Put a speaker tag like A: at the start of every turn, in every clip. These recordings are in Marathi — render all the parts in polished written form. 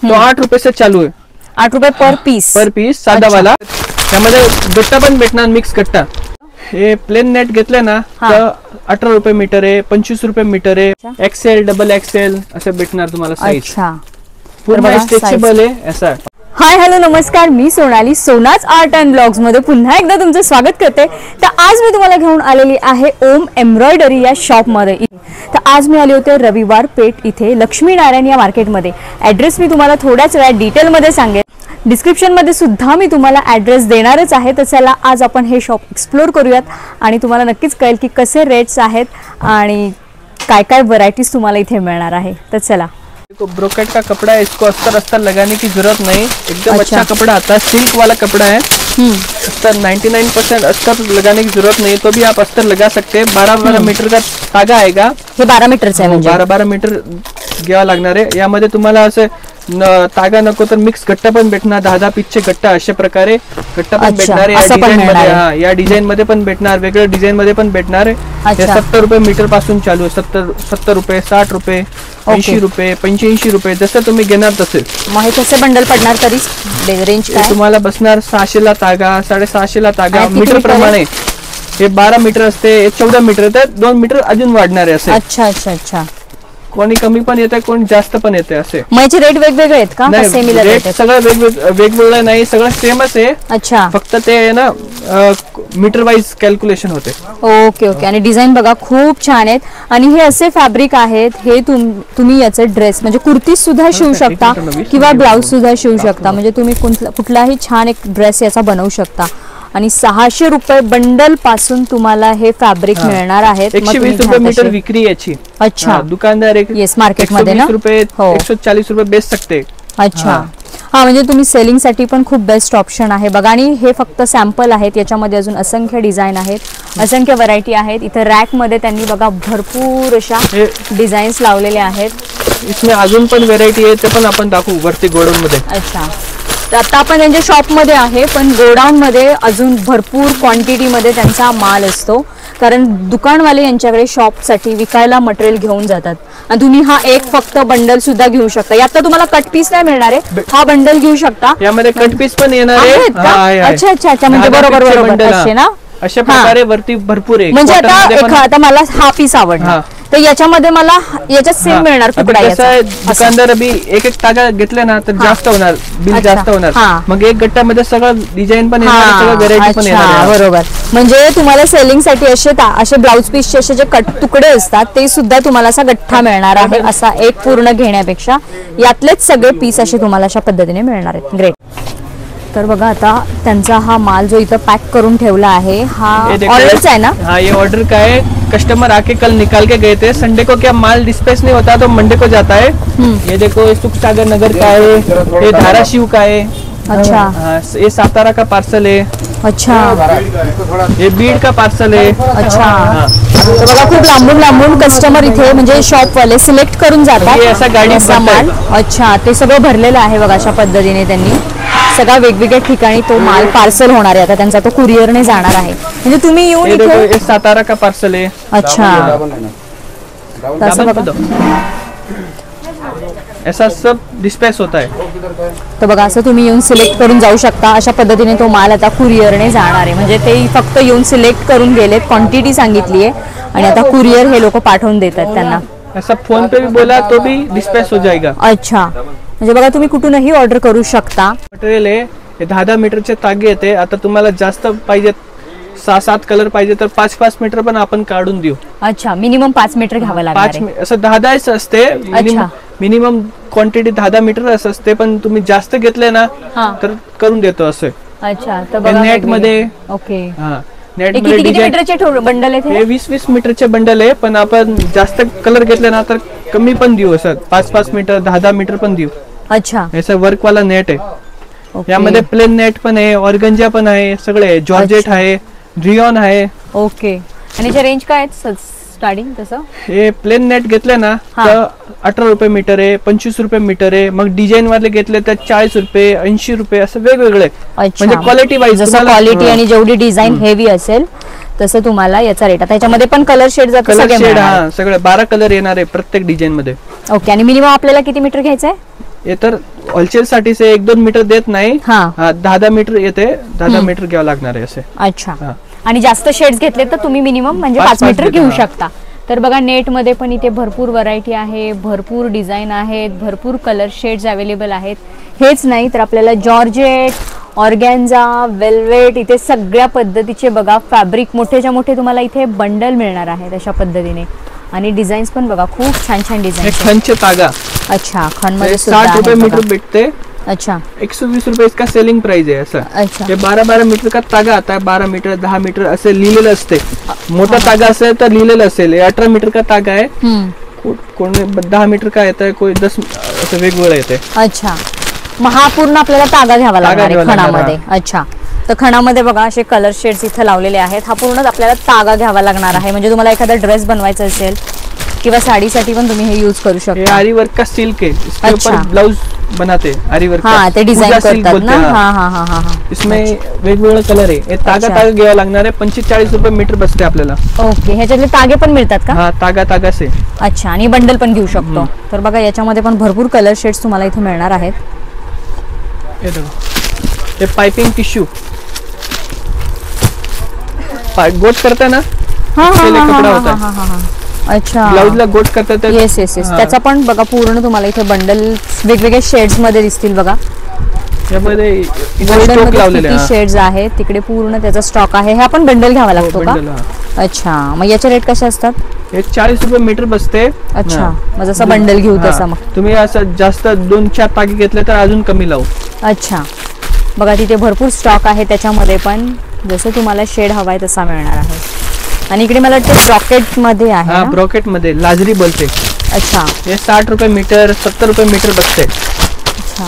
A: तो 8 रुपये से चालू है।
B: 8 रुपये पर पीस
A: साधा वाला। त्यामध्ये गट्टा पण भेटणार, मिक्स गट्टा। हे प्लेन नेट घेतले ना तर 18 रुपये मीटर आहे, 25 रुपये मीटर आहे, एक्सेल डबल एक्सेल असे भेटणार तुम्हाला साईज।
B: अच्छा,
A: पूर्ण स्ट्रेचेबल आहे ऐसा।
B: हाय हॅलो नमस्कार, मी सोनाली सोनाज आर्ट अँड ब्लॉग्स मध्ये पुन्हा एकदा तुमचं स्वागत करते। तर आज मी तुम्हाला घेऊन आलेली आहे ओम एम्ब्रॉयडरी या शॉप मध्ये। तर आज मी आले होते रविवार पेठ इथे लक्ष्मीनारायण या मार्केट मध्ये। ॲड्रेस मी तुम्हाला थोड्याच वेळात डिटेल मध्ये सांगेन, डिस्क्रिप्शन मध्ये सुद्धा मी तुम्हाला ॲड्रेस देणारच आहे। तर चला आज आपण हे शॉप एक्सप्लोर करूयात आणि तुम्हाला नक्कीच कळेल की कसे रेट्स आहेत आणि काय काय व्हरायटीज तुम्हाला इथे मिळणार आहे। तर चला।
A: ब्रोकेट का कपड़ा है, इसको अस्तर लगाने की जरूरत नहीं, एकदम अच्छा कपड़ा आता है, सिल्क वाला कपड़ा है। अस्तर 99% अस्तर लगाने की जरूरत नहीं, तो भी आप अस्तर लगा सकते हैं। 12 मीटर का धागा आएगा।
B: हे 12 मीटरचं आहे म्हणजे
A: 12 मीटर घ्यावा लागणार आहे। यामध्ये तुम्हाला असे धागा नको तर मिक्स गट्टा पण भेटणार, 10 पीसचे गट्टा अशा प्रकारे गट्टा पण भेटणार आहे। या डिझाइन मध्ये पण भेटणार, वेगळ्या डिझाइन मध्ये पण भेटणार आहे। 70 रुपये मीटर पासून चालू आहे, 70 रुपये, 60 रुपये, 80 रुपये, 85 रुपये, जसं तुम्ही घेणार तसे।
B: मग हे कसे बंडल पडणार तरी रेंज काय?
A: तुम्हाला बसणार 600 ला तागा, 650 ला तागा, मीटर प्रमाणे। हे 12 मीटर असते, 14 मीटर येतात, 2 मीटर अजून वाढणार आहे असे।
B: अच्छा अच्छा अच्छा,
A: कोणी कमी पण येते, कोणी जास्त पण येते असे।
B: मग याचे रेट वेगवेगळे आहेत का?
A: सेम रेट सगळं वेगवेगळं नाही, सगळं सेमच आहे।
B: अच्छा,
A: फक्त ते आहे ना मीटर वाइज कॅल्क्युलेशन होते।
B: Okay okay. आणि डिझाइन बघा खूप छान आहेत आणि हे असे फॅब्रिक आहेत, हे तुम्ही याचे ड्रेस म्हणजे कुर्ती सुद्धा शिवू शकता किंवा ब्लाउज सुद्धा शिवू शकता। म्हणजे तुम्ही कुठलाही छान एक ड्रेस याचा बनवू शकता। आणि 600 रुपये बंडल पासून तुम्हाला हे फॅब्रिक मिळणार आहेत।
A: 120 रुपये मीटर विक्री याची।
B: अच्छा,
A: दुकानदार
B: येस मार्केट मध्ये ना
A: 140 रुपये बेच सकते।
B: अच्छा, हा म्हणजे तुम्ही सेलिंग साठी पण खूप बेस्ट ऑप्शन आहे बघा। आणि हे फक्त सॅम्पल आहेत, याच्यामध्ये अजून असंख्य डिझाइन आहेत, असंख्य व्हरायटी आहेत। इथे रॅक मध्ये त्यांनी बघा भरपूर अशा डिझाईन्स लावलेले आहेत।
A: इसमें अजून पण व्हरायटी आहे, ते पण आपण दाखवू वरती गोडाऊन मध्ये।
B: अच्छा, तर आता आपण त्यांच्या शॉप मध्ये आहे, पण गोडाऊन मध्ये अजून भरपूर क्वांटिटी मध्ये त्यांचा माल असतो, कारण दुकानवाले यांच्याकडे शॉप साठी विकायला मटेरियल घेऊन जातात। आणि तुम्ही हा एक फक्त बंडल सुद्धा घेऊ शकता। यात तुम्हाला कट पीस नाही मिळणार आहे, हा बंडल घेऊ शकता।
A: यामध्ये कट पीस पण येणार आहे।
B: अच्छा अच्छा अच्छा, म्हणजे बरोबर असे ना, अशा
A: प्रकारे वरती भरपूर आहे।
B: म्हणजे आता मला हा पीस आवडला तर याच्यामध्ये मला याच्यात सेम मिळणार तुकडा।
A: दुकानदार अभी एक तागा घेतला ना तर जास्त होणार, बिल जास्त होणार। मग एक गट्ट्यामध्ये सगळं डिझाइन पण येणार, सगळं व्हरायटी पण येणार।
B: बरोबर, म्हणजे तुम्हाला सेलिंग साठी असे ब्लाउज पीसचे असे जे तुकडे असतात ते सुद्धा तुम्हाला असा गठ्ठा मिळणार आहे। असा एक पूर्ण घेण्यापेक्षा यातलेच सगळे पीस असे तुम्हाला अशा पद्धतीने मिळणार आहेत। ग्रेट। तर बघा आता त्यांचा हा माल जो इथं पॅक करून ठेवला आहे, हा ऑर्डरचा आहे ना?
A: हाँ, ये ऑर्डर का है। कस्टमर आके कल निकाल के गए थे। संडे को क्या माल डिस्पैच नहीं होता तो मंडे को जाता है। ये देखो, ये सुख सागर नगर का है, ये धाराशिव का है।
B: अच्छा,
A: ये सातारा का पार्सल है।
B: अच्छा,
A: ये बीड का पार्सल है।
B: अच्छा, तर बघा खूप लांबून लांबून कस्टमर इथे म्हणजे शॉप वाले सिलेक्ट करून जातात
A: असा गाडी
B: माल। अच्छा, ते सगळं भरलेलं आहे बघा अशा पद्धतीने त्यांनी सगळा वेगवेगळ्या ठिकाणी तो माल पार्सल होणार आहे। आता त्यांचा तो कुरिअरने जाणार आहे, म्हणजे तुम्ही येऊन इथे
A: सातारा का पार्सल आहे।
B: अच्छा, तसं बघा
A: ऐसा सब डिस्पैच होता है।
B: तर बघा असं तुम्ही येऊन सिलेक्ट करून जाऊ शकता। अशा पद्धतीने तो माल आता कुरिअरने जाणार आहे, म्हणजे ते फक्त येऊन सिलेक्ट करून गेलेत, क्वांटिटी सांगितली आहे आणि आता कुरिअर हे लोक पाठवून देतात त्यांना।
A: ऐसा फोन पे भी बोला तो भी डिस्पैच हो जाएगा।
B: अच्छा, म्हणजे बघा तुम्ही कुठूनही ऑर्डर करू शकता।
A: मटेरियल आहे, हे 10 मीटरचे तागे येते। आता तुम्हाला जास्त पाहिजे, 6-7 कलर पाहिजे तर 5-5 मीटर पण आपण काढून देऊ।
B: अच्छा, मिनिमम 5 मीटर घ्यावं लागणार,
A: असं 10 असते मिनिमम क्वांटिटी 10 मीटर असते, पण तुम्ही जास्त घेतले ना तर करून देतो असं।
B: अच्छा, तर बघा
A: नेट मध्ये
B: ओके,
A: नेट
B: मध्ये किती मीटरचे बंडल आहेत
A: हे? 20-20 मीटरचे बंडल आहे, पण आपण जास्त कलर घेतले ना तर कमी पण देऊ, असं 5-5 मीटर 10 मीटर पण देऊ।
B: अच्छा,
A: ऐसा वर्क वाला नेट आहे। यामध्ये प्लेन नेट पण आहे, ऑर्गंजा पण आहे, सगळे जॉर्जेट आहे, रियॉन आहे।
B: ओके, आणि याची रेंज काय आहे स्टार्टिंग? तसं
A: हे प्लेन नेट घेतले ना तर 18 रुपये मीटर आहे, 25 रुपये मीटर आहे। मग डिझाइन वाले घेतले तर 40 रुपये, 80 रुपये, असं वेगवेगळे। म्हणजे क्वालिटी वाईज,
B: जसं क्वालिटी आणि जेवढी डिझाइन हेवी असेल तसं तुम्हाला याचा रेट। आता याच्यामध्ये पण कलर शेड जातात सगळे?
A: सगळे 12 कलर येणार आहे प्रत्येक डिझाइन मध्ये।
B: ओके, आणि मिनिमम आपल्याला किती मीटर घ्यायचं आहे?
A: हे तर होलसेल साठीच 1-2 मीटर देत नाही.
B: हा.
A: 10 मीटर येते. 10 मीटर घ्यावं लागणार आहे असे.
B: अच्छा. आणि जास्त शेड्स घेतले तर तुम्ही मिनिमम म्हणजे 5 मीटर घेऊ शकता. तर बघा नेट मध्ये पण इथे भरपूर व्हरायटी आहे, भरपूर डिझाईन आहेत, भरपूर कलर शेड्स अवेलेबल आहेत. हेच नाही तर आपल्याला जॉर्जेट, ऑर्गॅन्झा, वेल्वेट इथे सगळ्या पद्धतीचे बघा फॅब्रिक मोठेच्या मोठे तुम्हाला इथे बंडल मिळणार आहेत अशा पद्धतीने. आणि डिझाईन्स पण बघा खूप छान छान डिझाईन.
A: खनचे तागा.
B: अच्छा. खन मध्ये
A: 60 रुपये मीटर भेटते.
B: अच्छा.
A: 120 रुपये इसका सेलिंग प्राइस है ऐसा.
B: अच्छा.
A: ये 12 मीटर का तागा आता है. 12 मीटर 10 मीटर असे लिहिलेलं असते. मोठा तागा असेल तर लिहिलेलं असेल. 18 मीटर का तागा आहे. कोणी 10 मीटर का येत आहे, कोणी 10 असं वेगवेगळं येते.
B: अच्छा. मग हा पूर्ण आपल्याला तागा घ्यावा लागणार आहे खणामध्ये. अच्छा. तर खणामध्ये बघा असे कलर शेड्स इथे लावलेले आहेत. हा पूर्ण आपल्याला तागा घ्यावा लागणार आहे. म्हणजे तुम्हाला एखादा ड्रेस बनवायचा असेल किंवा साडीसाठी पण तुम्ही हे यूज करू शकता.
A: आरी वर्क का सिल्क है. इसके ऊपर ब्लाउज बनाते आरी वर्क.
B: हाँ, ते डिझाईन करतात ना. हाँ हाँ हाँ हाँ.
A: इसमें वेगवेगळे कलर आहे. हे तागा घ्यावा लागणार आहे. 45 रुपये मीटर बसते आपल्याला.
B: ओके. ह्याच्यातले तागे पण मिळतात का?
A: हा, तागा से.
B: अच्छा. आणि बंडल पण घेऊ शकतो. तर बघा याच्यामध्ये पण भरपूर कलर शेड्स तुम्हाला इथे मिळणार आहेत.
A: हे पाइपिंग टिश्यू गोट करता ना. कपडा होता है.
B: अच्छा.
A: ब्लाउजला गोट करतात.
B: Yes yes yes. त्याचा पण बघा पूर्ण तुम्हाला इथे बंडल वेगवेगळ्या शेड्स मध्ये दिसतील बघा.
A: यामध्ये
B: स्टॉक लावलेले शेड्स आहेत. तिकडे पूर्ण त्याचा स्टॉक आहे. हे आपण बंडल घ्यावा लागतो का? अच्छा. मग याचे रेट कसे असतात?
A: हे 40 रुपये मीटर बसते.
B: अच्छा. मग जसं बंडल घेऊ तसा. मग
A: तुम्ही असं जास्त 2-4 तागे घेतले तर अजून कमी लावू.
B: अच्छा. बघा तिथे भरपूर स्टॉक आहे. त्याच्यामध्ये पण जसं तुम्हाला शेड हवाय तसा मिळणार आहे. आणि इकडे मला वाटतं ब्रॉकेट मध्ये आहे.
A: हा, ब्रॉकेट मध्ये लाजरी बोलते.
B: अच्छा.
A: हे 60 रुपये मीटर 70 रुपये मीटर बसते.
B: अच्छा.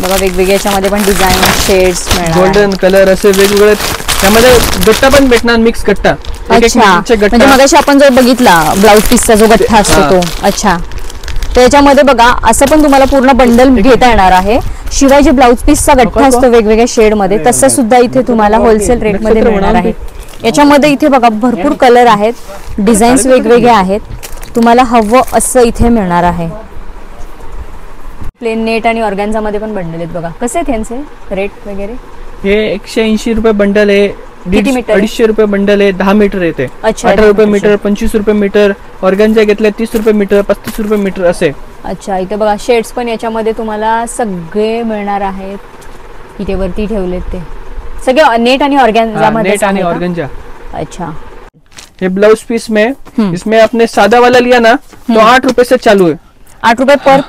B: बघा वेगवेगळ्या याच्यामध्ये पण डिझाईन शेड्स मिळणार.
A: गोल्डन कलर असे वेगवेगळे. त्यामध्ये गट्टा पण भेटणार, मिक्स गट्टा.
B: अच्छा. म्हणजे मगाशी आपण जो बघितला ब्लाउज पीसचा जो गठ्ठा असतो तो. अच्छा. त्याच्यामध्ये बघा असं पण तुम्हाला पूर्ण बंडल घेता येणार आहे. शिवाय जे ब्लाउज पीसचा गठ्ठा असतो वेगवेगळ्या शेड मध्ये तसं सुद्धा इथे तुम्हाला होलसेल रेट मध्ये मिळणार आहे. याच्यामध्ये इथे बघा भरपूर कलर आहेत, डिझाईन्स वेगवेगळे आहेत. तुम्हाला हवं असं इथे मिळणार आहे. प्लेन नेट आणि ऑर्गॅन्झा मध्ये पण बंडल आहेत बघा. कसे आहेत यांचे रेट वगैरे?
A: हे 180 रुपये बंडल आहे. 250 रुपये बंडल आहे. 10 मीटर येते. 18 रुपये मीटर 25 रुपये मीटर. ऑर्गॅन्झा घेतले 30 रुपये मीटर 35 रुपये मीटर असे. अच्छा.
B: इथे बघा शेड्स पण याच्यामध्ये तुम्हाला सगळे मिळणार आहेत. इथे वरती ठेवलेत ते सगळे नेट आणि ऑर्गॅन्झा मध्ये.
A: नेट आणि ऑर्गॅन्झा.
B: अच्छा.
A: ये ब्लाउज पीस में इसमें आपने सादा वाला लिया ना तो 8 रुपए से चालू है.
B: 8 रुपए पर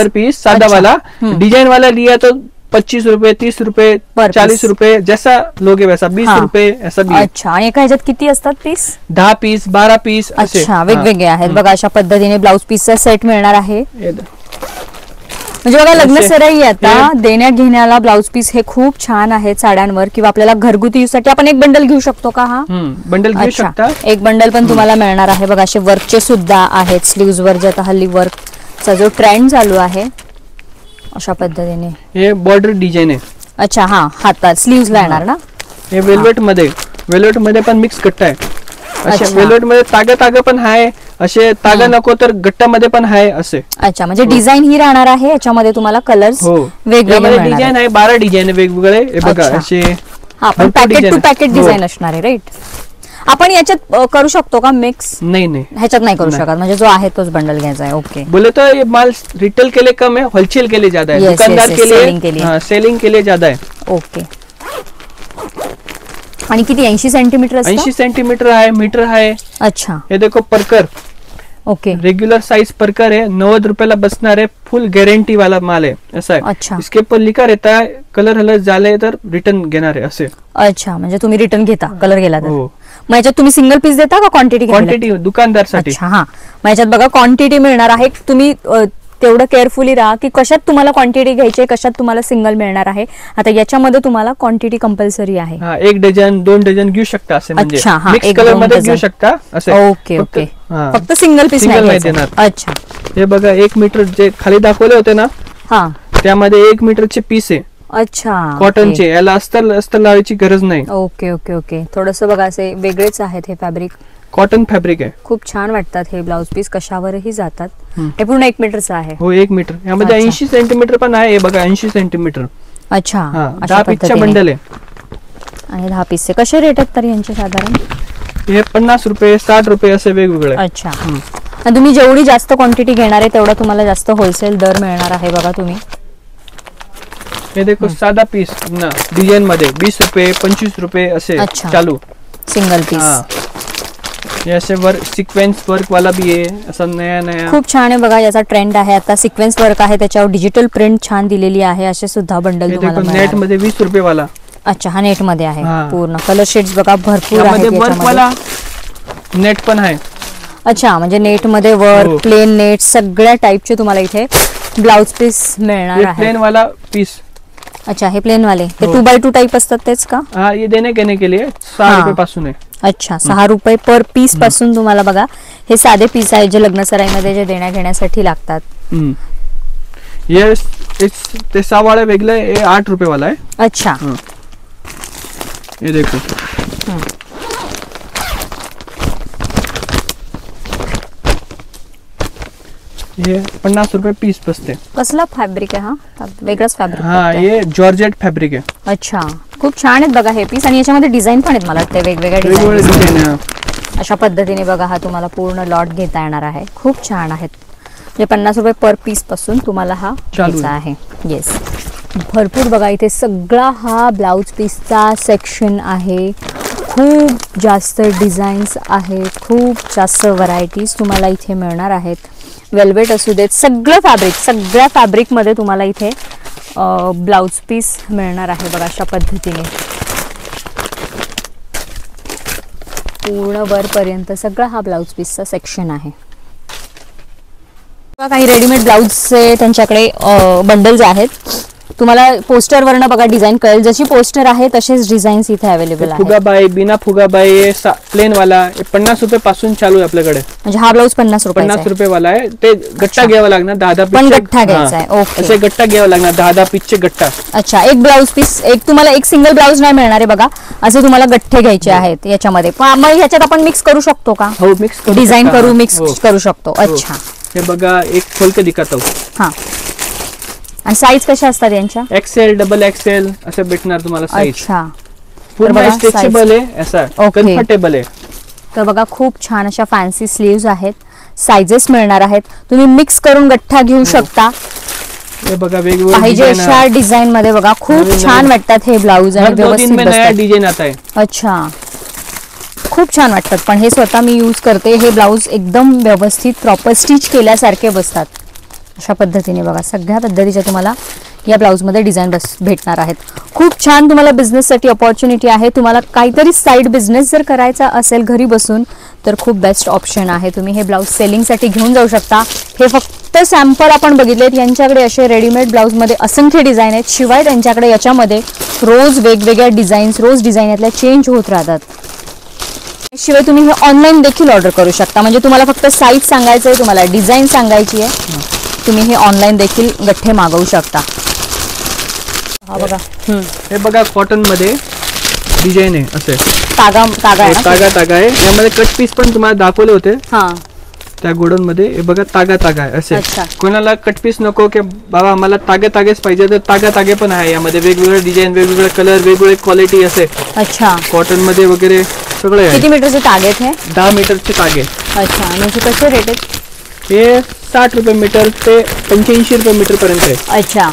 B: पीस.
A: सादा वाला. डिजाइन वाला लिया तो 25 रुपए 30 रुपए 40 रुपए जैसा लोगे वैसा. 20 रुपये ऐसा भी.
B: अच्छा. आणि एका ह्याच्यात किती असतात पीस?
A: 10 piece 12 piece.
B: अच्छा. वेगवेगळे आहेत बघा. अशा पद्धतीने ब्लाउज पीसचा सेट मिळणार आहे. म्हणजे बघा लग्न सराई आता देण्या घेण्याला ब्लाउज पीस हे खूप छान आहेत साड्यांवर किंवा आपल्याला घरगुती यूज साठी आपण एक बंडल घेऊ शकतो का? हा
A: बंडल घेऊ शकता.
B: एक बंडल पण तुम्हाला मिळणार आहे बघा. असे वर्कचे सुद्धा आहेत स्लीव्ज वर. जे आता हल्ली वर्कचा जो ट्रेंड चालू आहे अशा पद्धतीने.
A: हे बॉर्डर डिझाईन आहे.
B: अच्छा. हा, हातात स्लीव्ज ला येणार ना.
A: हे वेल्वेट मध्ये पण मिक्स गट्टा आहे. असे वेल्वेट मध्ये तागा पण आहे. असे तागा नको तर गट्टा मध्ये पण आहे असे.
B: अच्छा. म्हणजे डिझाईन ही राहणार आहे. याच्यामध्ये तुम्हाला कलर्स वेगवेगळे
A: डिझाईन आहे. 12 डिझाईन वेगवेगळे. हे बघा असे.
B: हा, पण पॅकेट टू पॅकेट डिझाईन असणार आहे. राईट. आपण याच्यात करू शकतो का मिक्स?
A: नहीं
B: ह्याच्यात नाही करू शकत. म्हणजे जो आहे तोच बंडल घ्यायचा आहे. ओके.
A: बोले तो ये माल रिटेल के लिए कम है, होलसेल के लिए ज्यादा है. दुकानदार के लिए सेलिंग के लिए ज्यादा है.
B: ओके. आणि किती 80 सेंटीमीटर?
A: 80 सेंटीमीटर आहे. मीटर आहे.
B: अच्छा.
A: हे देखो परकर.
B: ओके.
A: रेगुलर साइज परकर है. 90 रुपयाला बसणार आहे. फुल गॅरंटी वाला माल आहे. ऐसा है.
B: अच्छा.
A: इसके ऊपर लिखा रहता है कलर हलत झाले तर रिटर्न घेणार आहे असे.
B: अच्छा. म्हणजे तुम्ही रिटर्न घेता कलर गेला तर. मग याच्यात तुम्ही सिंगल पीस देता का क्वांटिटी?
A: क्वांटिटी दुकानदार साठी.
B: अच्छा. हा, मग याच्यात बघा क्वांटिटी मिळणार आहे. तुम्ही तेवढं केअरफुली राहा की कशात तुम्हाला क्वांटिटी घ्यायची आहे, कशात तुम्हाला सिंगल मिळणार आहे. आता याच्यामध्ये तुम्हाला क्वांटिटी कंपल्सरी आहे.
A: 1 डझन 2 डझन घेऊ शकता असे. म्हणजे मिक्स कलर मध्ये घेऊ शकता असे.
B: Okay okay. फक्त सिंगल पीस नाही देणार. अच्छा.
A: हे बघा 1 मीटर जे खाली दाखवले होते ना.
B: हा,
A: त्यामध्ये 1 मीटरचे पीस आहे.
B: अच्छा.
A: कॉटनचे. याला अस्तर लावायची गरज नाही.
B: Okay okay okay. थोडस बघा असे वेगळेच आहेत हे फॅब्रिक.
A: कॉटन फॅब्रिक आहे.
B: खूप छान वाटतात हे ब्लाउज पीस, कशावरही जातात. हे पूर्ण 1 मीटरचं आहे.
A: हो 1 मीटर. यामध्ये 80 सेंटीमीटर पण आहे. हे बघा 80 सेंटीमीटर.
B: अच्छा,
A: 10 पीसचा बंडल आहे.
B: आणि 10 पीसचे कसे रेट आहेत तर यांचे साधारण?
A: हे 50 रुपये 60 रुपये असे वेगवेगळे.
B: अच्छा. आणि तुम्ही जेवढी जास्त क्वांटिटी घेणार आहे तेवढा तुम्हाला जास्त होलसेल दर मिळणार आहे. बघा तुम्ही
A: हे देखो साधा पीस ना डिझाइन मध्ये 20 रुपये 25 रुपये असे चालू
B: सिंगल पीस.
A: हे असे वर्क सिक्वेन्स वर्क वाला भी आहे. असं नया
B: खूप छान आहे बघा. याचा ट्रेंड आहे आता. सिक्वेन्स वर्क आहे, त्याच्यावर डिजिटल प्रिंट छान दिलेली आहे. असे सुद्धा बंडल तुम्हाला
A: नेट मध्ये 20 रुपये वाला.
B: अच्छा, हा नेट मध्ये आहे. पूर्ण कलर शेड्स बघा भरपूर
A: आहेत. वर्क वाला नेट पण आहे.
B: अच्छा, म्हणजे नेट मध्ये वर्क, प्लेन नेट सगळ्या टाइपचे तुम्हाला इथे ब्लाउज पीस मिळणार आहे.
A: प्लेन वाला पीस.
B: अच्छा, हे प्लेन वाले ते 2x2 टाइप असतात तेच का?
A: हाँ, ये देने केने के लिए 6 रुपये पासून आहे.
B: अच्छा, 6 रुपये पर पीस पासून तुम्हाला बघा हे साधे पीस आहे जे लग्न सराईमध्ये जे देण्या घेण्यासाठी लागतात.
A: ये ते 6 वाला वेगळं आहे. 8 रुपये वाला आहे.
B: अच्छा,
A: ये देखो. ये 50 रुपये पीस बसते.
B: कसला फॅब्रिक आहे हा? वेगळाच फॅब्रिक.
A: हा, ये जॉर्जेट फॅब्रिक आहे.
B: अच्छा, खूप छान आहेत बघा हे पीस. आणि याच्यामध्ये डिझाईन पण आहेत मला वाटते वेगवेगळ्या डिझाईन. अशा पद्धतीने बघा हा तुम्हाला पूर्ण लॉट घेता येणार आहे. खूप छान आहेत. म्हणजे 50 रुपये पर पीस पासून तुम्हाला हा घ्यायचा आहे. येस, भरपूर बघा इथे सगळा हा ब्लाउज पीसचा सेक्शन आहे. खूप जास्त डिझाईन्स आहेत, खूप जास्त व्हरायटीज तुम्हाला इथे मिळणार आहेत. वेल्वेट असू देत, सगळ्या फॅब्रिक मध्ये तुम्हाला इथे ब्लाउज पीस मिळणार आहे. बघा अशा पद्धतीने पूर्ण वरपर्यंत सगळा हा ब्लाउज पीसचा सेक्शन आहे. काही रेडीमेड ब्लाउजचे त्यांच्याकडे बंडल्स आहेत. तुम्हाला पोस्टर वरनं बघा डिझाईन कळेल. जशी पोस्टर आहे तसेच डिझाईन्स इथे अवेलेबल आहेत.
A: फुगाबाई, बिना फुगाबाई, प्लेन वाला 50 रुपये पासून चालू आहे आपल्याकडे.
B: म्हणजे हा ब्लाउज 50
A: रुपये वाला आहे. ते गट्टा घ्यावा लागणार 10
B: पण गट्टा घ्यायचा आहे. ओके,
A: असे गट्टा घ्यावा लागणार 10 पीसचे गट्टा.
B: अच्छा, एक ब्लाउज पीस तुम्हाला एक सिंगल ब्लाउज नाही मिळणार आहे बघा. असे तुम्हाला गठ्ठे घ्यायचे आहेत याच्यामध्ये. मग ह्याच्यात आपण मिक्स करू शकतो का?
A: हो, मिक्स
B: डिझाईन करू मिक्स करू शकतो. अच्छा,
A: हे बघा एक खोल के दिखाता हूं.
B: हा, आणि साईज कशा असतात यांच्या?
A: एक्सेल, डबल एक्सेल असे भेटणार तुम्हाला साईज.
B: अच्छा,
A: पूर्ण स्ट्रेचेबल आहे, असा कम्फर्टेबल आहे.
B: तर बघा खूप छान अशा फॅन्सी स्लीव्स आहेत. साइजेस मिळणार आहेत. तुम्ही मिक्स करून गठ्ठा घेऊ शकता.
A: हे बघा वेगवेगळे
B: पाहिजे अशा डिझाइन मध्ये बघा खूप छान वाटतात हे ब्लाउज आणि व्यवस्थित बसतात.
A: डिझाइन आता है.
B: अच्छा, खूप छान वाटतात. पण हे स्वतः मी यूज करते. हे ब्लाउज एकदम व्यवस्थित प्रॉपर स्टिच केल्यासारखे बसतात. अशा पद्धतीने बघा सगळ्या पद्धतीच्या तुम्हाला या ब्लाउज मध्ये डिझाइन भेटणार आहेत. खूप छान तुम्हाला बिझनेस साठी अपॉर्च्युनिटी आहे. तुम्हाला काहीतरी साइड बिझनेस जर करायचा असेल घरी बसून तर खूप बेस्ट ऑप्शन आहे. तुम्ही हे ब्लाउज सेलिंग साठी घेऊन जाऊ शकता. हे फक्त सॅम्पल आपण बघितलेत. यांच्याकडे असे रेडीमेड ब्लाउज मध्ये असंख्य डिझाइन आहेत. शिवाय त्यांच्याकडे याच्यामध्ये रोज वेगवेगळ्या डिझाईन्स रोज डिझाइन यातल्या चेंज होत राहतात. शिवाय तुम्ही हे ऑनलाईन देखील ऑर्डर करू शकता. म्हणजे तुम्हाला फक्त साईज सांगायचं आहे, तुम्हाला डिझाईन सांगायची आहे, तुम्ही हे ऑनलाईन देखील गठ्ठे मागवू शकता. हा बघा,
A: हे बघा कॉटन मध्ये डिझाइन आहे. असे तागा आहे. यामध्ये कट पीस पण तुम्हाला दाखवले होते त्या गोडाऊन मध्ये. हे बघा तागा आहे असे. कोणाला कट पीस नको की बाबा आम्हाला तागेच पाहिजे तर तागे पण आहे. यामध्ये वेगवेगळे डिझाइन, वेगवेगळे कलर, वेगवेगळे क्वालिटी असे.
B: अच्छा,
A: कॉटन मध्ये वगैरे सगळे.
B: किती मीटरचे तागे आहेत?
A: 10 मीटरचे तागे.
B: अच्छा, आणि कसे रेट आहेत?
A: हे 60 रुपये मीटर ते 85 रुपये मीटर पर्यंत आहे.
B: अच्छा,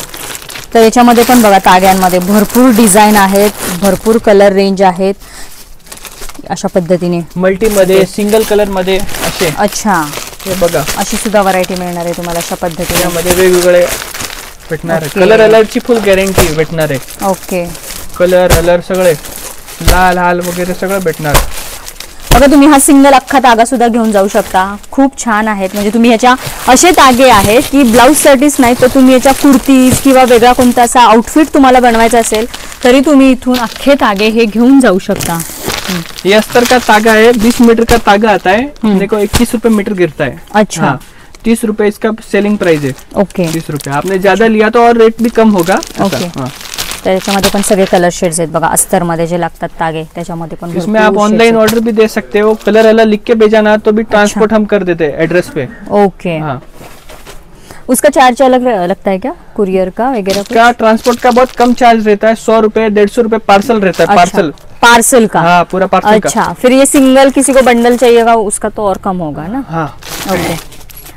B: तर याच्यामध्ये पण बघा ताग्यांमध्ये भरपूर डिझाइन आहेत, भरपूर कलर रेंज आहेत. अशा पद्धतीने
A: मल्टी मध्ये, सिंगल कलर मध्ये असे.
B: अच्छा,
A: हे बघा
B: अशी सुद्धा व्हरायटी मिळणार आहे तुम्हाला अशा पद्धतीने.
A: यामध्ये वेगवेगळे भेटणार आहे. कलर अलरची फुल गॅरंटी भेटणार आहे.
B: ओके,
A: कलर सगळे लाल वगैरे सगळं भेटणार.
B: बघा तुम्ही हा सिंगल अख्खा तागा सुद्धा घेऊन जाऊ शकता. खूप छान आहेत. म्हणजे तुम्ही याच्या असे तागे आहेत की ब्लाउज साठीच नाही तर तुम्ही याच्या कुर्तीज किंवा वेगळा कोणता असा आउटफिट तुम्हाला बनवायचा असेल तरी तुम्ही इथून अख्खे तागे हे घेऊन जाऊ शकता.
A: ये अस्तर का तागा है. 20 मीटर का तागा आता है. देखो 21 रुपए मीटर गिरता है.
B: अच्छा,
A: 30 रुपए इसका सेलिंग प्राइस है.
B: ओके,
A: 30 रुपए. आपने ज्यादा लिया तो और रेट भी कम होगा.
B: ओके, त्याच्यामध्ये पण सगळे कलर शेड्स आहेत बघा, अस्तर मध्ये जे लागतात तागे त्याच्यामध्ये पण
A: इसमें आप ऑनलाइन ऑर्डर भी दे सकते हो, कलर अलग लिख के भेजा ना तो भी ट्रांसपोर्ट हम कर देते हैं एड्रेस पे।
B: ओके
A: हाँ,
B: उसका चार्ज अलग लगता है क्या, कुरियर का वगैरह कुछ?
A: क्या ट्रांसपोर्ट का बहुत कम चार्ज रहता है, 100 रुपए 150 रुपए पार्सल रहता है। पार्सल
B: पार्सल का?
A: हाँ, पूरा पार्सल का।
B: अच्छा, फिर ये सिंगल किसी को बंडल चाहिएगा उसका तो और कम होगा ना?
A: हाँ,
B: ओके।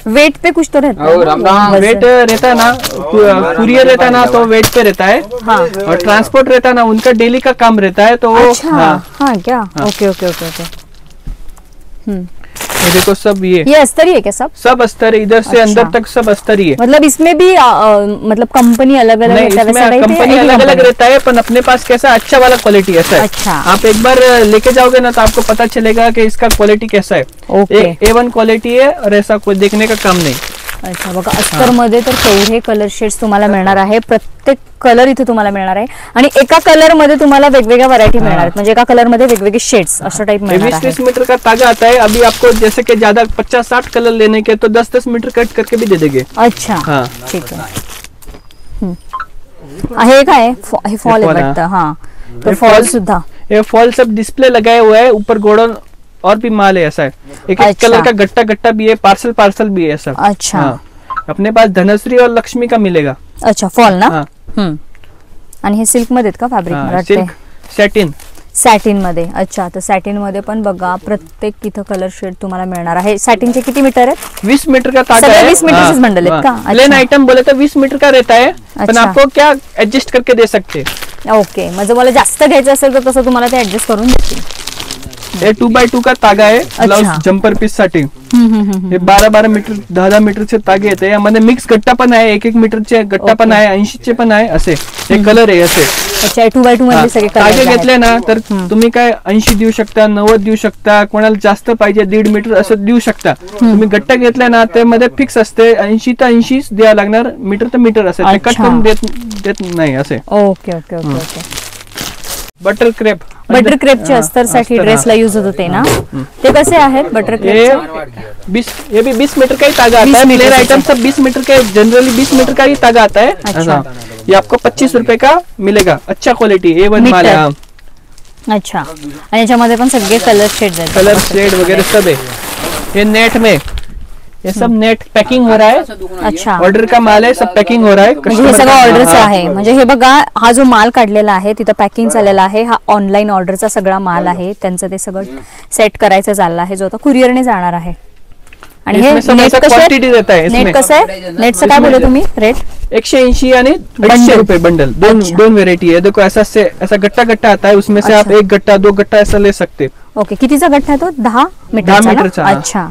B: वेट पे कुछ तो रहता है ना?
A: वेट रहता है ना, कुरियर रहता है ना तो वेट पे रहता है।
B: हाँ।
A: और ट्रांसपोर्ट रहता है ना, उनका डेली का काम रहता है तो वो।
B: अच्छा, हाँ क्या? Okay okay okay okay.
A: ये देखो सब
B: ये अस्तर ही है क्या सब?
A: सब अस्तर है, इधर से अंदर तक सब अस्तर ही है।
B: मतलब इसमें भी मतलब कंपनी अलग अलग
A: नहीं, इसमें कंपनी अलग अलग रहता है, पर अपने पास कैसा अच्छा वाला क्वालिटी ऐसा है।
B: अच्छा,
A: आप एक बार लेके जाओगे ना तो आपको पता चलेगा कि इसका क्वालिटी कैसा है।
B: ओके।
A: A1 क्वालिटी है और ऐसा कोई देखने का काम नहीं।
B: अच्छा बघा, अस्तर मध्ये तर केवढे कलर शेड्स तुम्हाला मिळणार आहे, प्रत्येक कलर इथे तुम्हाला मिळणार आहे आणि एका कलर मध्ये तुम्हाला वेगवेगळ्या व्हरायटी मिळणार आहेत, म्हणजे एका कलर मध्ये वेगवेगळे शेड्स अशा टाइप मिळणार आहे।
A: 20-30 मीटर का तागा आता है, अभी आपको जैसे कि ज्यादा 50-60 कलर लेने के तो 10-10 मीटर कट करके भी दे देंगे।
B: अच्छा,
A: हाँ,
B: ठीक है। हे काय हे फॉल आहे वाटतं? हाँ, तो फॉल सुद्धा,
A: ये फॉल सब डिस्प्ले लगाए हुए है, ऊपर गोडाउन और भी माल है ऐसा है। एक कलर का गट्टा गट्टा भी है, पार्सल भी है सब।
B: अच्छा।
A: हाँ, अपने पास धनश्री और लक्ष्मी का मिलेगा।
B: अच्छा, फॉल ना?
A: हाँ।
B: आणि हे सिल्क मध्ये का फॅब्रिक?
A: सिल्क सॅटिन,
B: सॅटिन मध्ये। अच्छा, तर सॅटिन मध्ये पण बघा प्रत्येक इथं कलर शेड तुम्हाला मिळणार आहे। सॅटिनचे किती मीटर आहेत?
A: 20 मीटर का तागा है।
B: 20 मीटर बंडल आहेत का?
A: प्लेन आइटम बोले तो 20 मीटर का रहता है, पर आपको क्या एडजस्ट करके दे सकते।
B: ओके, म्हणजे मला जास्त घ्यायचं असेल तर तसं तुम्हाला ते ऍडजस्ट करून देतील।
A: ये 2x2 का तागा है, ब्लाउज जम्पर पीस साठी। हे 12-12 मीटर 10-10 मीटरचे तागे येते, यामध्ये मिक्स गट्टा पण आहे, 1-1 मीटरचे गट्टा पण आहे, 80चे पण आहे, असे हे कलर आहे असे।
B: अच्छा, 2x2 मध्ये सगळे
A: तागे घेतले ना तर तुम्ही काय 80 देऊ शकता, 90 देऊ शकता, कोणाला जास्त पाहिजे 1.5 मीटर असं देऊ शकता। तुम्ही गट्टा घेतला ना त्यामध्ये फिक्स असते, 80 तर 80 द्यावं लागणार, मीटर तर मीटर असे, ते कट करून देत नाही असे।
B: Okay okay okay okay.
A: Butter crepe,
B: butter क्रेपचे अस्तर साठी ड्रेसला यूज होत होते ना, ते कसे आहेत बटर क्रेप?
A: ये भी 20 मीटर का ही तागा आता है। प्लेन आइटम सब 20 मीटर के, जनरली 20 मीटर का ही तागा आता है।
B: अच्छा।
A: ये आपको 25 रुपए का मिलेगा, अच्छा क्वालिटी A1 माल है।
B: अच्छा, आणि याच्यामध्ये पण सगळे कलर शेड आहेत,
A: कलर शेड वगैरह सब है। ये नेट में ये सब नेट पैकिंग हो रहा है।
B: अच्छा,
A: ऑर्डर का माल है, सब पैकिंग हो रहा है।
B: म्हणजे हे सगळं ऑर्डरचं आहे। म्हणजे हे बघा, हा जो माल काढलेला आहे तिथं पॅकिंग चाललेला आहे, हा ऑनलाईन ऑर्डरचा सगळा माल आहे, त्यांचं ते सगळं सेट करायचं चाललं आहे, जो आता कुरिअरने जाणार आहे। आणि हे नेट
A: क्वांटिटी देता है।
B: नेट कसं आहे? नेटचं काय बोलले तुम्ही रेट?
A: 180 यानी 250 रुपए बंडल। दोन वेरायटी है, देखो ऐसा गट्टा गट्टा आता है, उसमें से आप 1 गट्टा 2 गट्टा ऐसा ले सकते।
B: ओके, कितीचा गठ्ठा आहे तो? 10 मीटरचा?
A: हाँ।
B: अच्छा,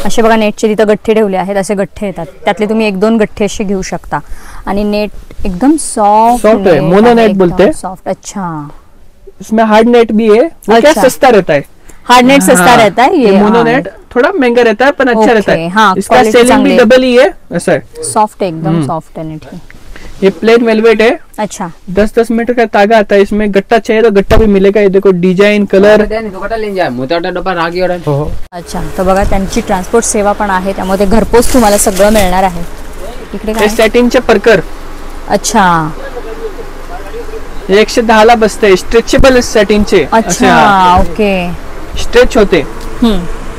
B: असे बघा नेटचे तिथं गठ्ठे ठेवले आहेत, असे गठ्ठे येतात, त्यातले तुम्ही 1-2 गठ्ठे असे घेऊ शकता। आणि नेट एकदम सॉफ्ट
A: है, मोनो नेट बोलते हैं।
B: सॉफ्ट, अच्छा।
A: इसमें हार्ड नेट भी है, वो क्या सस्ता रहता है।
B: हार्ड नेट सस्ता रहता है, ये
A: मोनो नेट थोड़ा महंगा रहता है पर अच्छा रहता है।
B: हाँ,
A: इसका सेलिंग भी डबल ही है, ऐसा है।
B: सॉफ्ट है, एकदम सॉफ्ट है नेट।
A: ये प्लेन वेलवेट है।
B: अच्छा,
A: 10-10 मीटर का तागा आता है, इसमें गट्टा चाहिए तो गट्टा भी मिलेगा। ये देखो डिजाइन कलर।
B: अच्छा, तर बघा त्यांची ट्रान्सपोर्ट सेवा पण आहे, त्यामुळे ते घरपोच तुम्हाला सगळं मिळणार आहे। इकडे काय?
A: सॅटिनचे परकर।
B: अच्छा,
A: 110 ला बसते, स्ट्रेचेबल सॅटिनचे।
B: अच्छा, ओके,
A: स्ट्रेच होते,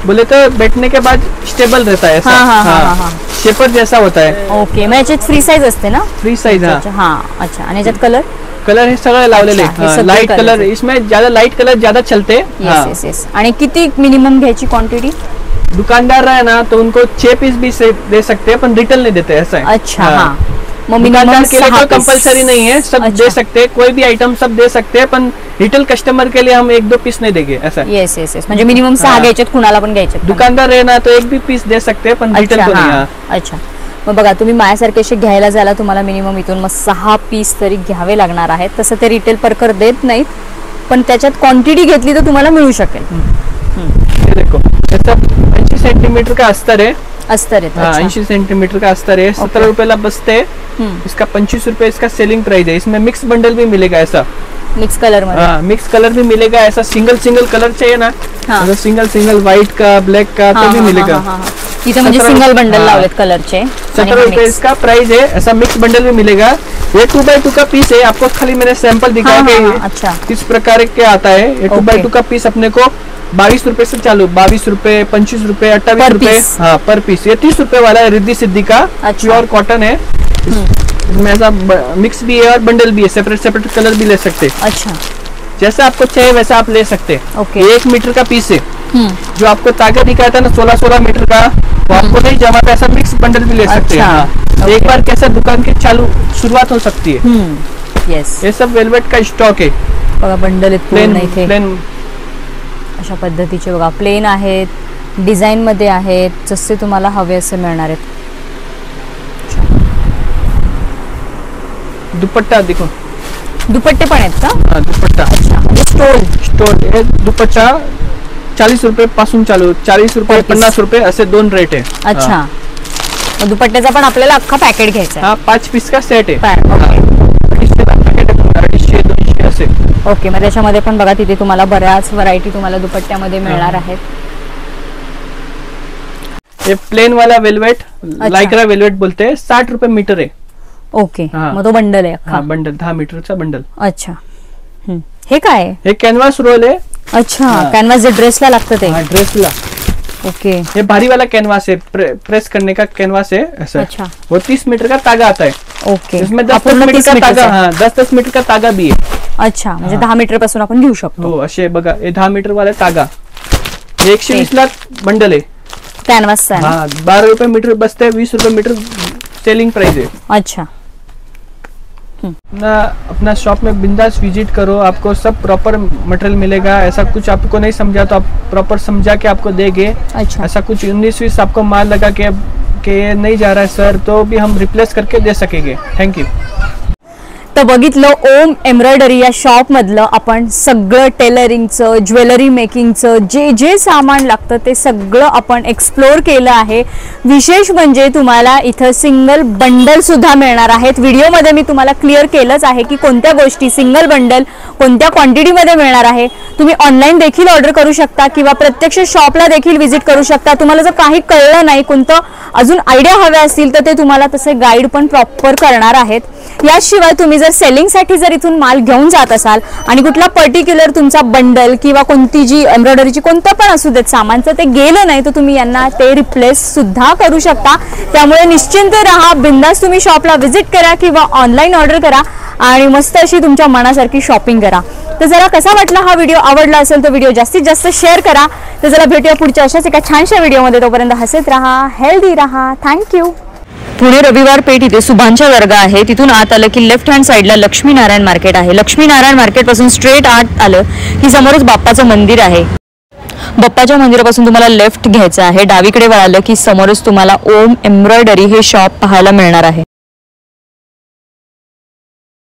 A: बोले तो बैठने के बाद स्टेबल रहता है ऐसा। हाँ, शेपर जैसा होता है।
B: ओके, मग याच्यात फ्री साइज असते ना?
A: फ्री साइज,
B: हाँ। अच्छा, आणि याच्यात कलर
A: हे सगळे लावलेले, लाइट कलर, इसमें ज्यादा लाइट कलर ज्यादा चलते।
B: Yes yes. आणि किती मिनिमम घ्यायची क्वांटिटी?
A: दुकानदार है ना तो उनको 6 पीस भी दे सकते हैं, पर रिटेल नहीं देते, ऐसा है।
B: अच्छा, हाँ।
A: दुकानदार के लिए तो कंपलसरी नहीं है, सब दे सकते हैं, कोई भी आइटम सब दे सकते हैं, पण रिटेल कस्टमर के लिए हम 1-2 पीस नहीं देंगे, ऐसा।
B: येस येस येस, म्हणजे मिनिमम 6 घ्यायचे, कुणाला पण घ्यायचे।
A: दुकानदार है ना तो 1 भी पीस दे सकते हैं, पण रिटेल को नहीं।
B: अच्छा, मग बघा तुम्ही माझ्यासारखे असे घ्यायला जायला तुम्हाला मिनिमम इथून मग 6 पीस तरी घ्यावे लागणार आहेत। तसं ते रिटेल परकर देत नाहीत, पण त्याच्यात क्वांटिटी घेतली तर तुम्हाला मिळू शकेल।
A: देखो 80 सेंटीमीटर का अस्तर है।
B: अस्तर है,
A: 80 सेंटीमीटर का अस्तर है, 17 रुपए ला बसते है। इसका 25 रुपए इसका सेलिंग प्राइस है। इसमें मिक्स बंडल भी मिलेगा, ऐसा
B: मिक्स कलर में।
A: हाँ, मिक्स कलर भी मिलेगा, ऐसा सिंगल कलर चाहिए ना, हाँ। सिंगल व्हाइट का, ब्लैक का, तो भी मिलेगा।
B: इथे म्हणजे सिंगल बंडल लावलेत कलरचे।
A: 17 रुपए इसका प्राइस है, ऐसा मिक्स बंडल भी मिलेगा। ये 2x2 का पीस है, आपको खाली मैंने सैंपल दिखाया कि
B: अच्छा
A: किस प्रकार के आता है। ये 2x2 का पीस अपने को 22 रुपए से चालू, 22 रुपए, 25 रुपए, 28 रुपए, हाँ पर पीस। ये 30 रुपए वाला है रिद्धि सिद्धि का, प्योर कॉटन है। इसमें ऐसा मिक्स भी है और बंडल भी है, सेपरेट कलर भी ले सकते हैं।
B: अच्छा,
A: जैसा आपको चाहिए वैसा आप ले सकते हैं।
B: ओके।
A: 1 मीटर का पीस है। जो आपको ताकत दिखाया था ना 16 मीटर का, वो आपको नहीं जमा, ऐसा मिक्स बंडल भी ले सकते हैं। हाँ। एक बार कैसा दुकान की चालू शुरुआत हो सकती है।
B: येस,
A: ये सब वेलवेट का स्टॉक है।
B: बघा बंडल
A: प्लेन
B: नाही थे
A: प्लेन
B: अशा पद्धतीचे बघा, प्लेन आहेत, डिझाईन मध्ये आहेत, जसे तुम्हाला हवे असे मिळणार आहेत।
A: दुपट्टा देखो,
B: दुपट्टे पण आहेत का?
A: हाँ दुपट्टा।
B: अच्छा, म्हणजे
A: स्टोल हे दुपट्टा 40 रुपये पासून चालू, 40 रुपये, 50 रुपये असे 2 रेट आहे।
B: अच्छा, मग दुपट्ट्याचा पण आपल्याला अख्खा पॅकेट घ्यायचा आहे।
A: हा 5 पीस का सेट आहे।
B: ओके,
A: 250 असे।
B: ओके, मग त्याच्यामध्ये पण बघा तिथे तुम्हाला बऱ्याच व्हरायटी तुम्हाला दुपट्ट्यामध्ये मिळणार आहेत।
A: ये प्लेन वाला वेलवेट, लाइक्रा वेलवेट बोलते हैं, 60 रुपये मीटर है।
B: ओके, मग तो बंडल आहे अख्खा।
A: हाँ बंडल, 10 मीटरचा बंडल।
B: अच्छा, हे काय आहे?
A: हे कॅनव्हास रोल है।
B: अच्छा, कॅनव्हास जे ड्रेसला लागतं ते।
A: हाँ ड्रेसला।
B: ओके,
A: ये भारी वाला कैनवास है, प्रेस करने का कैनवास है ऐसा।
B: अच्छा,
A: वो 30 मीटर का तागा आता है।
B: ओके,
A: इसमें 10 मीटर का तागा, हाँ 10 मीटर का तागा भी है।
B: अच्छा, म्हणजे 10 मीटर पासून आपण घेऊ शकतो।
A: हो असे बघा, हे 10 मीटर वाला तागा, हे 120 ला बंडल है।
B: कॅनव्हास आहे।
A: हाँ 12 रुपए मीटर बचते हैं, 20 रुपए मीटर सेलिंग प्राइस है।
B: अच्छा,
A: अपना शॉप में बिंदास विजिट करो, आपको सब प्रॉपर मटेरियल मिलेगा। ऐसा कुछ आपको नहीं समझा तो आप प्रॉपर समझा के आपको देंगे।
B: अच्छा,
A: ऐसा कुछ 19-20 आपको माल लगा के ये नहीं जा रहा है सर, तो भी हम रिप्लेस करके दे सकेंगे। Thank you.
B: तर बघितलं ओम एम्ब्रॉयडरी या शॉप मधलं आपण सगळं टेलरिंगचं, ज्वेलरी मेकिंगचं जे जे सामान लागतं ते सगळं आपण एक्सप्लोर केलं आहे। विशेष म्हणजे तुम्हाला इथं सिंगल बंडल सुद्धा मिळणार आहेत। व्हिडिओमध्ये मी तुम्हाला क्लिअर केलंच आहे की कोणत्या गोष्टी सिंगल बंडल कोणत्या क्वांटिटीमध्ये मिळणार आहे। तुम्ही ऑनलाईन देखील ऑर्डर करू शकता किंवा प्रत्यक्ष शॉपला देखील व्हिजिट करू शकता। तुम्हाला जर काही कळलं नाही, कोणतं अजून आयडिया हवे असतील तर ते तुम्हाला तसे गाईड पण प्रॉपर करणार आहेत। याशिवाय तुम्ही जर सेलिंग साठी जर इथून माल घेऊन जात असाल आणि कुठला पर्टिक्युलर तुमचा बंडल किंवा कोणती जी एम्ब्रॉयडरीची कोणतं पण असू देत सामानचं ते गेलं नाही तर तुम्ही यांना ते रिप्लेस सुद्धा करू शकता। त्यामुळे निश्चिंत राहा, बिंदास तुम्ही शॉपला व्हिजिट करा किंवा ऑनलाईन ऑर्डर करा आणि मस्त अशी तुमच्या मनासारखी शॉपिंग करा। तर जरा कसा वाटला हा व्हिडिओ, आवडला असेल तर व्हिडिओ जास्तीत जास्त शेअर करा। तर जरा भेटूया पुढच्या अशाच एका छानशा व्हिडिओमध्ये, तोपर्यंत हसत राहा, हेल्दी राहा। थँक्यू। पुणे रविवार पेठ इथे सुभांच्या दर्गा आहे, तिथून आत आलं की लेफ्ट हँड साइडला लक्ष्मीनारायण मार्केट आहे। लक्ष्मीनारायण मार्केट पासून स्ट्रेट आत आलं की समोरच बाप्पाचं मंदिर आहे। बाप्पाच्या मंदिरापासून तुम्हाला लेफ्ट घ्यायचं आहे, डावीकडे वळालं की समोरच तुम्हाला ओम एम्ब्रॉयडरी हे शॉप पाहायला मिळणार आहे।